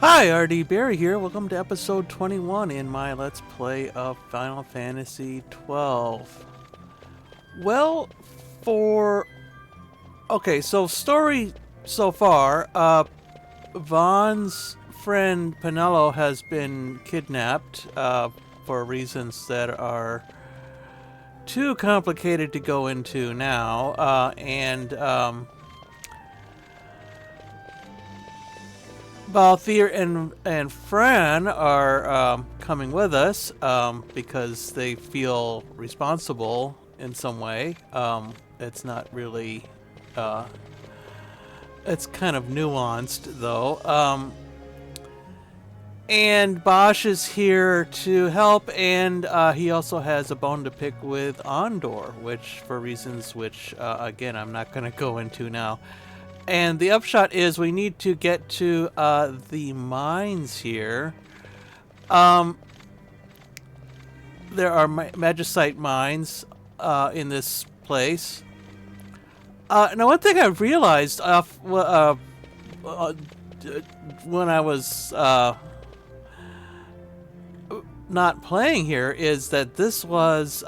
Hi, RD Barry here. Welcome to episode 21 in my Let's Play of Final Fantasy 12. Well, for... Okay, so story so far, Vaan's friend Penelo has been kidnapped for reasons that are too complicated to go into now, Balthier and Fran are coming with us because they feel responsible in some way. It's not really... it's kind of nuanced, though. And Basch is here to help, and he also has a bone to pick with Ondor, which, for reasons which, again, I'm not going to go into now. And the upshot is we need to get to the mines here. There are magicite mines in this place. Now, one thing I realized when I was not playing here is that this was...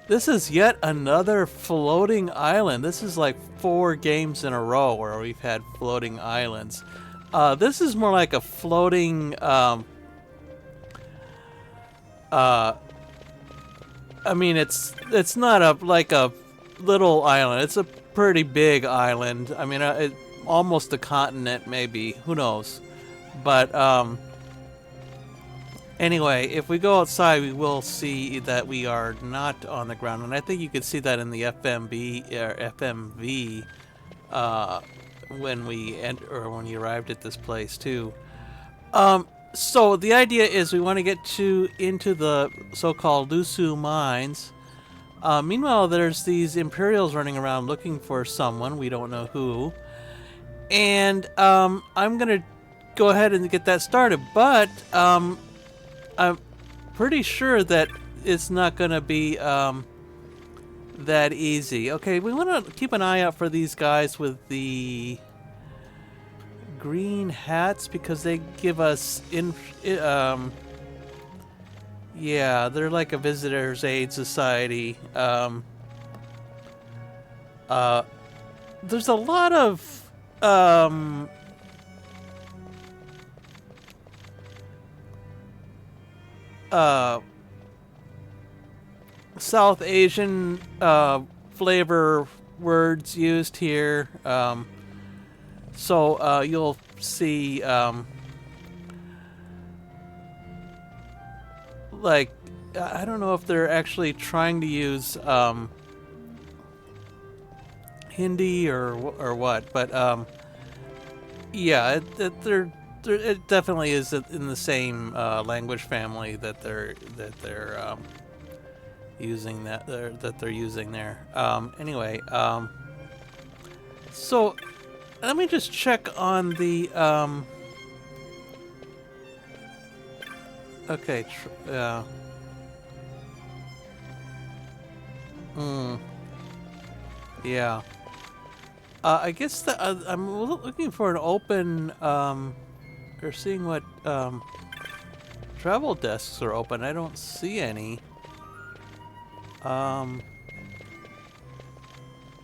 this is yet another floating island. This is like 4 games in a row where we've had floating islands. This is more like a floating... I mean, it's not like a little island. It's a pretty big island. I mean, almost a continent, maybe. Who knows? But anyway, if we go outside, we will see that we are not on the ground, and I think you could see that in the FMV when we when you arrived at this place too. So the idea is we want to get into the so-called Lhusu mines. Meanwhile, there's these Imperials running around looking for someone. We don't know who, and I'm gonna go ahead and get that started, but I'm pretty sure that it's not going to be that easy. Okay, we want to keep an eye out for these guys with the green hats because they give us yeah, they're like a visitor's aid society. There's a lot of South Asian flavor words used here, so you'll see like I don't know if they're actually trying to use Hindi or what, but yeah, it definitely is in the same language family that they're using that they're using there. Anyway, so let me just check on the okay. Yeah. I guess that I'm looking for an open or seeing what travel desks are open. I don't see any.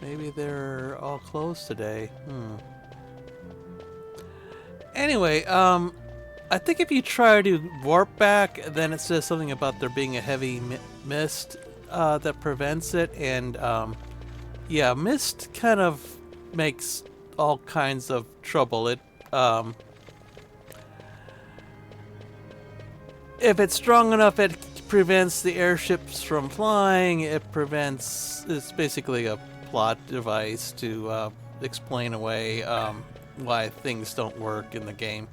Maybe they're all closed today. Anyway, I think if you try to warp back, then it says something about there being a heavy mist that prevents it, and yeah, mist kind of makes all kinds of trouble. It if it's strong enough, it prevents the airships from flying. It's basically a plot device to explain away why things don't work in the game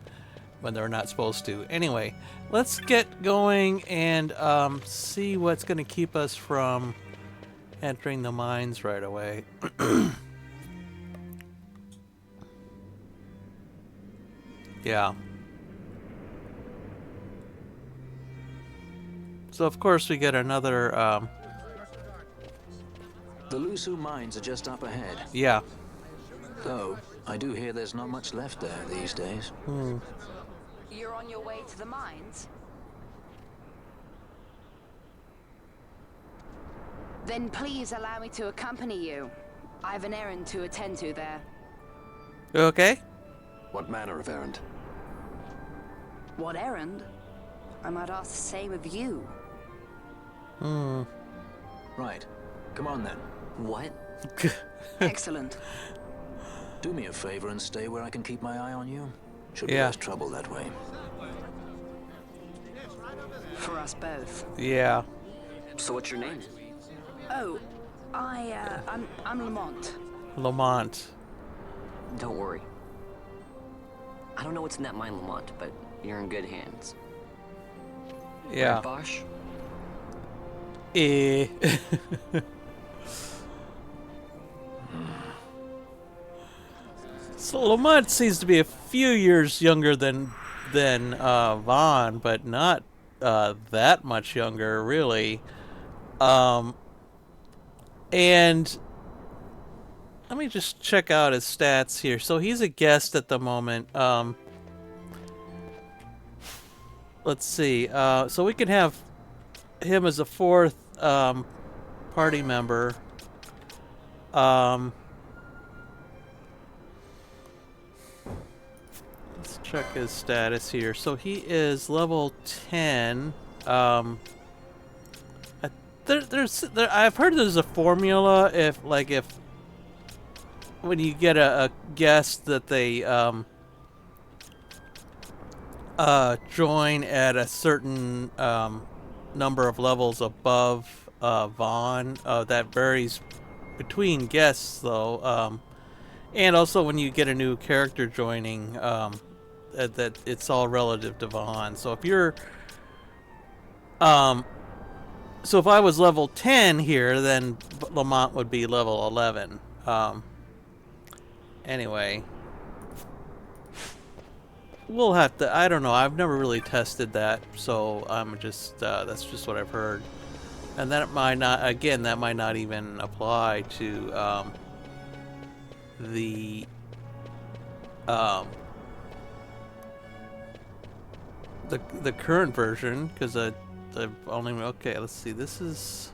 when they're not supposed to. Anyway, let's get going and see what's going to keep us from entering the mines right away. Yeah. So of course we get another The Lhusu mines are just up ahead. yeah. Though, I do hear there's not much left there these days. You're on your way to the mines? Then please allow me to accompany you. I have an errand to attend to there. Okay. What manner of errand? What errand? I might ask the same of you. Right. Come on then. What? Excellent. Do me a favor and stay where I can keep my eye on you. Should be Yeah. less trouble that way. For us both. Yeah. So what's your name? Oh, I'm Lamont. Lamont. Don't worry. I don't know what's in that mine, Lamont, but you're in good hands. Yeah. Right, Basch? Eh. So Lamont seems to be a few years younger than Vaan, but not that much younger, really. And let me just check out his stats here. So he's a guest at the moment. Let's see. So we can have him as a fourth party member. Let's check his status here. So he is level 10. I've heard there's a formula if when you get a guest that they join at a certain number of levels above Vaan. That varies between guests though, and also when you get a new character joining, that it's all relative to Vaan. So if you're so if I was level 10 here, then Lamont would be level 11. Anyway, we'll have to. I don't know. I've never really tested that, so I'm just. That's just what I've heard, and that might not. Again, that might not even apply to the current version, because I've only. Okay, let's see. This is.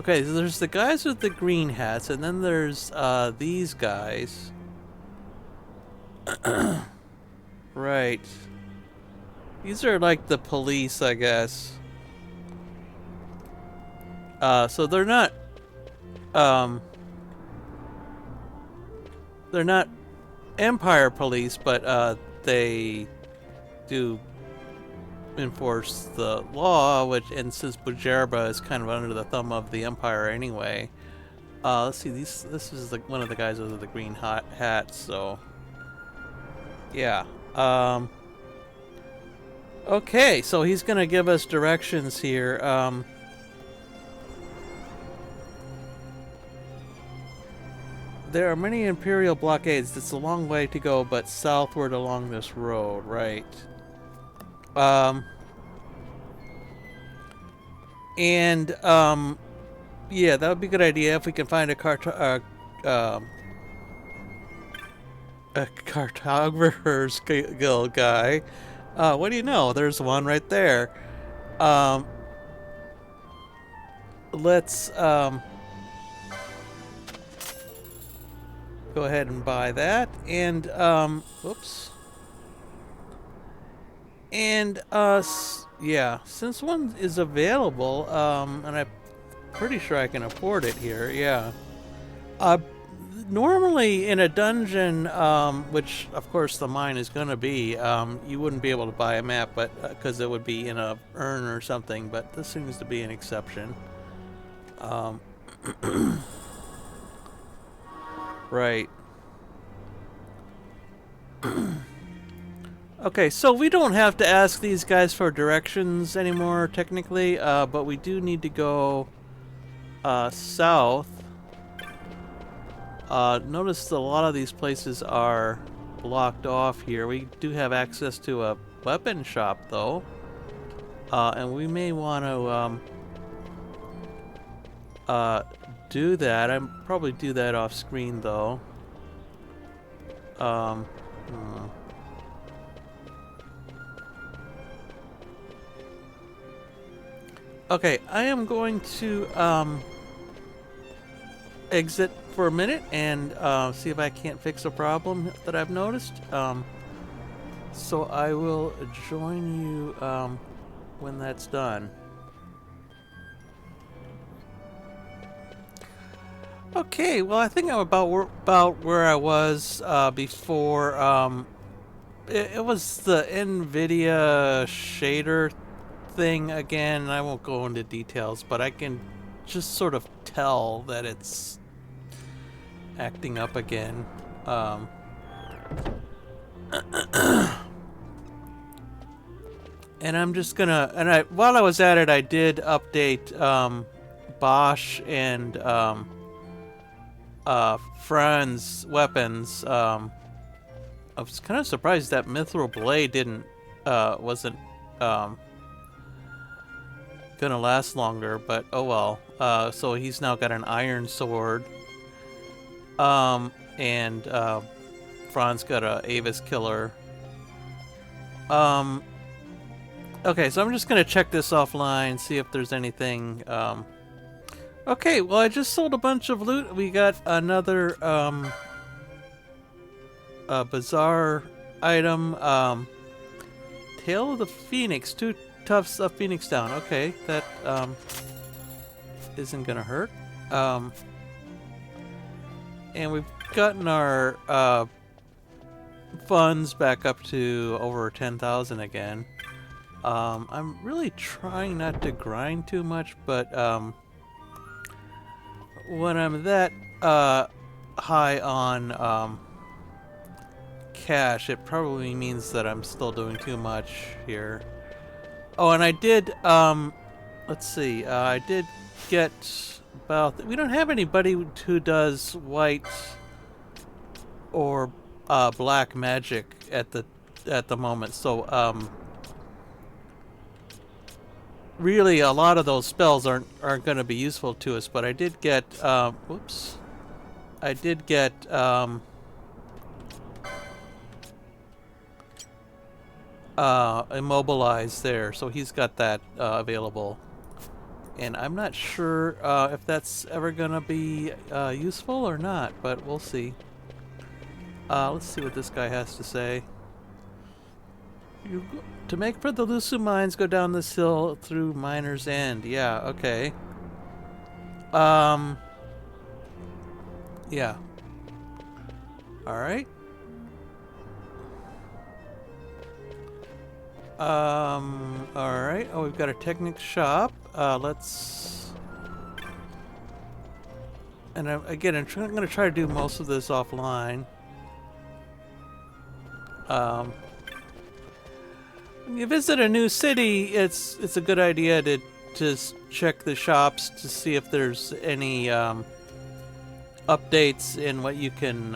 Okay, so there's the guys with the green hats, and then there's these guys. Right. These are like the police, I guess. So they're not Empire police, but they do enforce the law, and since Bujerba is kind of under the thumb of the Empire anyway. Let's see, this is one of the guys with the green hats, so yeah. Okay, so he's gonna give us directions here. There are many Imperial blockades. It's a long way to go, but southward along this road, right? Yeah, that would be a good idea if we can find a cartographer's guild guy. What do you know? There's one right there. Let's go ahead and buy that, and whoops. And yeah, since one is available, and I'm pretty sure I can afford it here. Yeah. Normally in a dungeon, which of course the mine is gonna be, you wouldn't be able to buy a map, but because it would be in a urn or something. But this seems to be an exception. Right. Okay, so we don't have to ask these guys for directions anymore, technically, but we do need to go south. Notice that a lot of these places are blocked off here. We do have access to a weapon shop, though, and we may want to do that. I'll probably do that off screen, though. Hmm. Okay, I am going to exit for a minute and see if I can't fix a problem that I've noticed. So I will join you when that's done. Okay, well I think I'm about where I was before. It was the NVIDIA shader thing again. I won't go into details, but I can just sort of tell that it's acting up again. And I'm just gonna, while I was at it, I did update Basch and Fran's weapons. I was kind of surprised that Mithril Blade wasn't gonna last longer, but oh well. So he's now got an iron sword. And Fran's got a Avis killer. Okay, so I'm just gonna check this offline, see if there's anything. Okay, well I just sold a bunch of loot. We got another bizarre item. Tail of the Phoenix, 2 tufts of Phoenix down. Okay, that isn't gonna hurt. And we've gotten our funds back up to over 10,000 again. I'm really trying not to grind too much, but when I'm that high on cash, it probably means that I'm still doing too much here. Oh, and I did, let's see, I did get about... We don't have anybody who does white or black magic at the moment, so really a lot of those spells aren't going to be useful to us. But I did get whoops, I did get immobilized there, so he's got that available, and I'm not sure if that's ever gonna be useful or not, but we'll see. Let's see what this guy has to say. To make for the Lhusu mines, go down this hill through Miner's End. Yeah, okay. Yeah. Alright. Alright. Oh, we've got a Technic shop. Let's... And again, I'm going to try to do most of this offline. When you visit a new city, it's a good idea to just check the shops to see if there's any updates in what you can.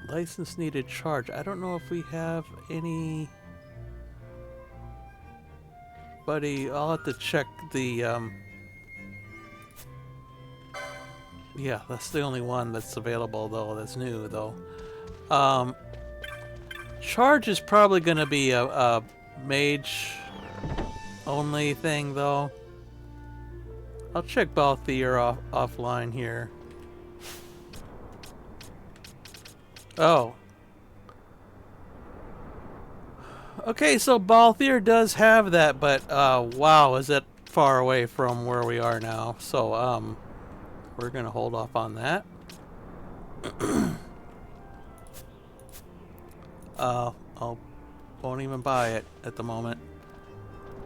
License needed charge. I don't know if we have any. Buddy, I'll have to check the. Yeah, that's the only one that's available, though, that's new, though. Charge is probably going to be a mage-only thing, though. I'll check Balthier offline here. Oh. Okay, so Balthier does have that, but, wow, is it far away from where we are now. So, we're gonna hold off on that. I won't even buy it at the moment.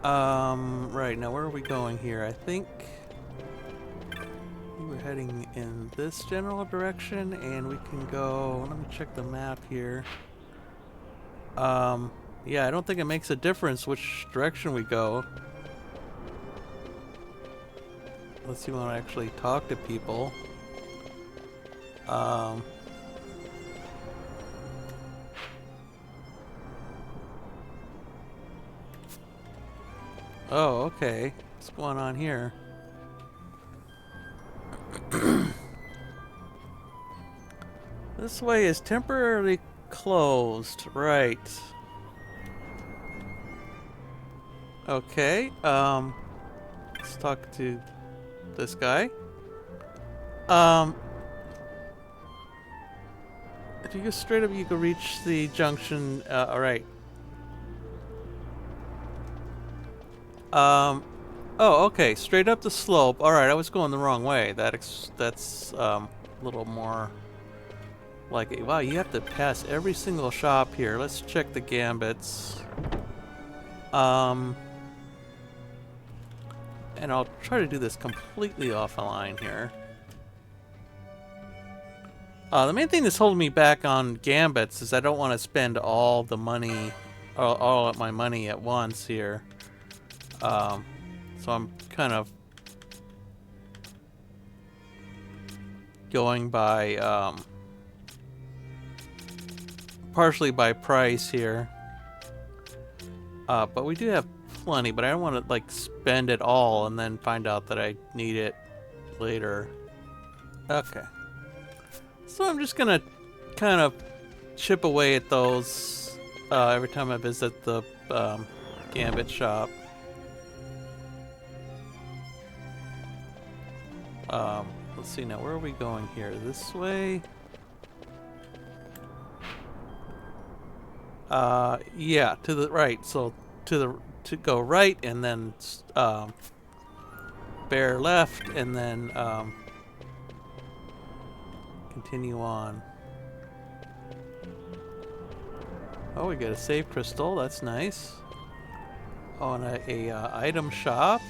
Right, now where are we going here? I think we're heading in this general direction, and we can go... Let me check the map here. Yeah, I don't think it makes a difference which direction we go. Let's see when I actually talk to people. Oh, okay. What's going on here? This way is temporarily closed. Right. Okay. Let's talk to this guy. If you go straight up, you can reach the junction. All right. Oh, okay. Straight up the slope. All right. I was going the wrong way. That's a little more like it. Wow. You have to pass every single shop here. Let's check the gambits. And I'll try to do this completely off the line here. The main thing that's holding me back on gambits is I don't want to spend all the money, all of my money at once here. So I'm kind of going by partially by price here. But we do have plenty, but I don't want to like spend it all and then find out that I need it later. Okay. So I'm just gonna kind of chip away at those every time I visit the gambit shop. Let's see now, where are we going here? This way? Yeah, to the right. So to go right and then bear left and then continue on. Oh, we got a save crystal. That's nice. Oh, and a item shop.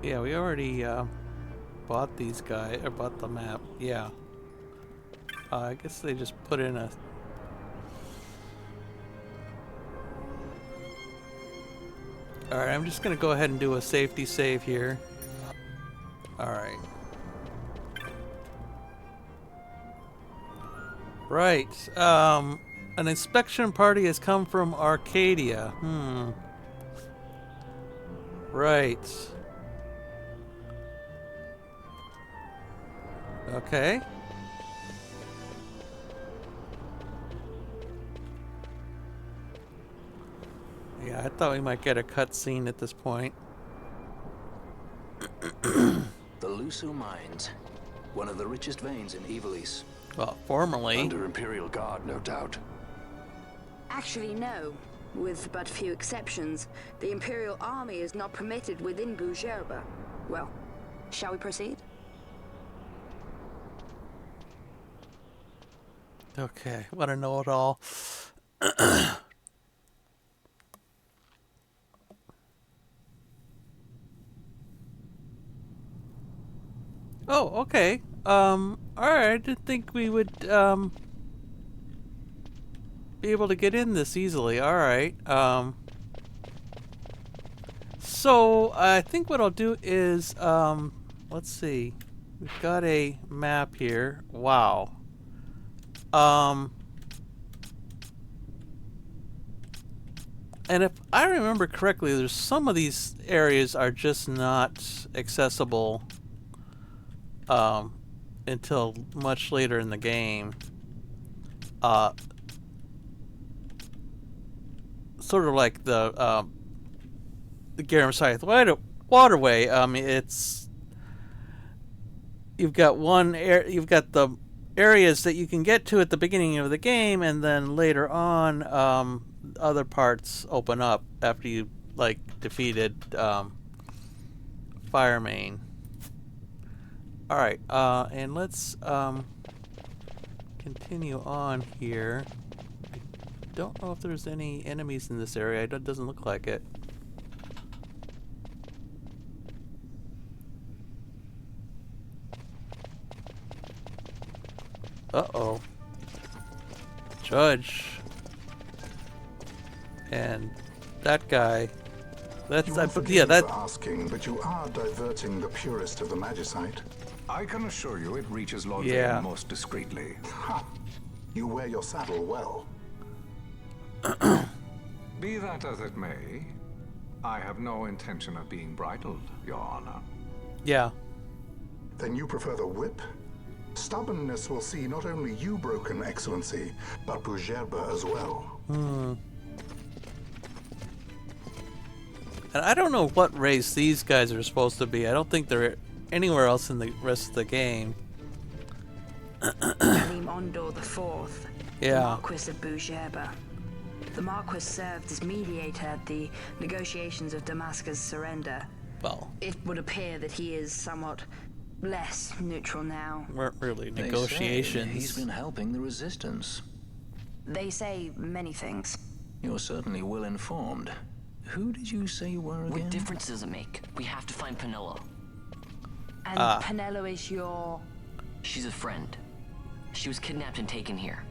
Yeah, we already bought these guys, or bought the map. Yeah. I guess they just put in a... Alright, I'm just gonna go ahead and do a safety save here. Alright. Right. An inspection party has come from Arcadia. Right. Okay. Yeah, I thought we might get a cutscene at this point. The Lhusu mines, one of the richest veins in Evilise. Well, formerly. Under Imperial Guard, no doubt. Actually, no. With but few exceptions, the Imperial Army is not permitted within Bujerba. Well, shall we proceed? Okay, what a know-it-all. Oh, okay. Alright, I didn't think we would, be able to get in this easily. Alright, so, I think what I'll do is, let's see. We've got a map here. Wow. And if I remember correctly, there's some of these areas are just not accessible until much later in the game. Sort of like the Garum Scythe waterway. It's you've got you've got the areas that you can get to at the beginning of the game, and then later on, other parts open up after you like defeated Firemain. Alright, and let's continue on here. I don't know if there's any enemies in this area. It doesn't look like it. Uh-oh. Judge. And that guy. That's yeah, that asking, but you are diverting the purest of the magicite. I can assure you it reaches Lord Vaan Yeah. most discreetly. Ha! You wear your saddle well. Be that as it may, I have no intention of being bridled, Your Honor. yeah. Then you prefer the whip? stubbornness will see not only you broken, Excellency, but Bujerba as well. And I don't know what race these guys are supposed to be. I don't think they're anywhere else in the rest of the game. Lamont IV, Yeah. the Marquis of Bujerba. The Marquis served as mediator at the negotiations of Damascus' surrender. Well, It would appear that he is somewhat less neutral now. weren't really They say negotiations. he's been helping the resistance. They say many things. You're certainly well informed. Who did you say you were again? What difference does it make? We have to find Penelo. And Penelo is your... She's a friend. She was kidnapped and taken here.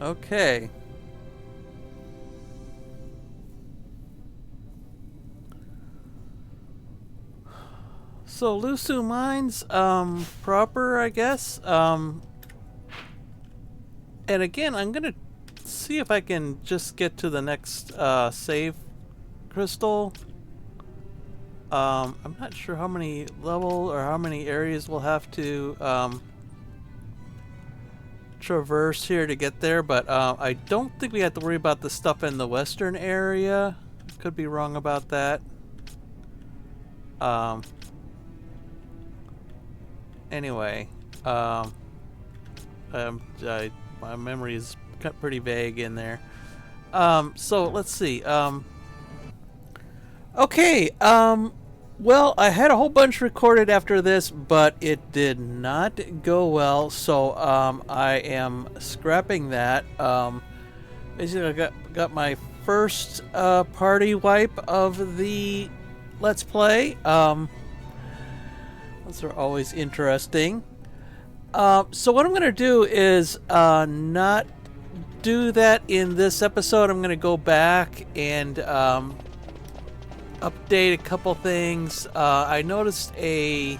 Okay. So Lhusu Mines, proper, I guess. And again, I'm gonna see if I can just get to the next save crystal. I'm not sure how many level or how many areas we'll have to traverse here to get there, but I don't think we have to worry about the stuff in the western area. Could be wrong about that. Anyway, my memory is pretty vague in there. So let's see. Okay. Well, I had a whole bunch recorded after this, but it did not go well. So I am scrapping that. Basically, I got my first party wipe of the Let's Play. Those are always interesting. So what I'm going to do is not do that in this episode. I'm going to go back and update a couple things. I noticed an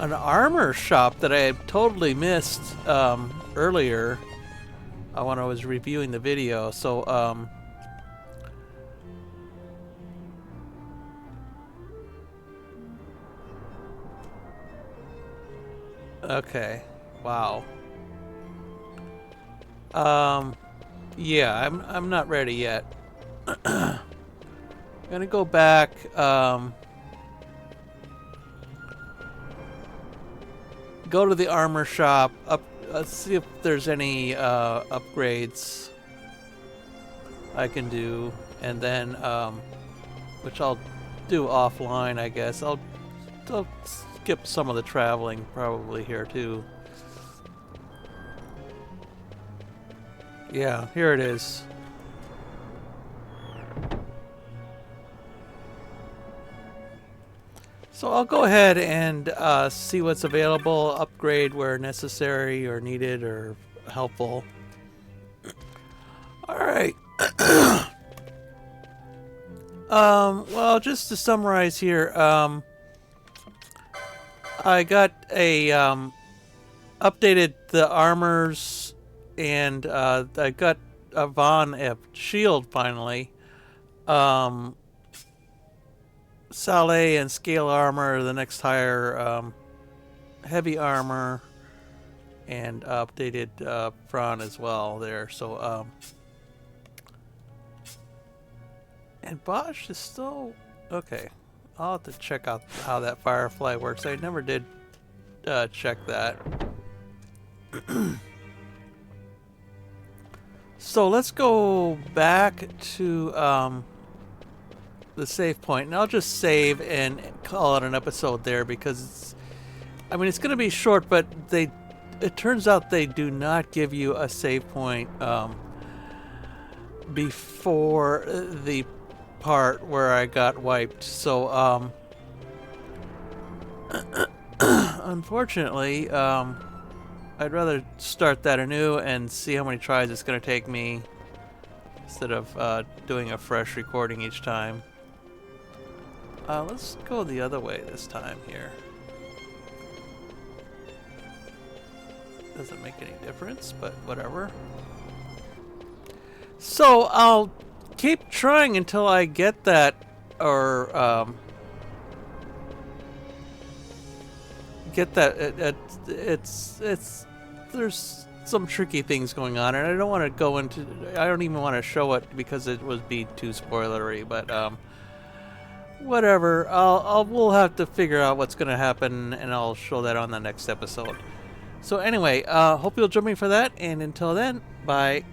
armor shop that I had totally missed earlier when I was reviewing the video. So okay, wow. Yeah, I'm not ready yet. I'm gonna go back. Go to the armor shop. Let's see if there's any upgrades I can do, and then which I'll do offline, I guess. I'll skip some of the traveling probably here too. Yeah, here it is. So I'll go ahead and see what's available, upgrade where necessary or needed or helpful. Alright. Well, just to summarize here, I got a updated the armors, and I got a Vaan shield finally. Saleh and scale armor, the next higher heavy armor, and updated Fran as well there. So and Basch is still okay. I'll have to check out how that Firefly works. I never did check that. So let's go back to the save point, and I'll just save and call it an episode there, because it's going to be short, but it turns out they do not give you a save point before the part where I got wiped. So unfortunately, I'd rather start that anew and see how many tries it's going to take me instead of doing a fresh recording each time. Let's go the other way this time here. Doesn't make any difference, but whatever. So I'll keep trying until I get that, or get that. It's there's some tricky things going on, and I don't want to go into. I don't even want to show it because it would be too spoilery. But whatever. We'll have to figure out what's going to happen, and I'll show that on the next episode. So anyway, hope you'll join me for that, and until then, bye.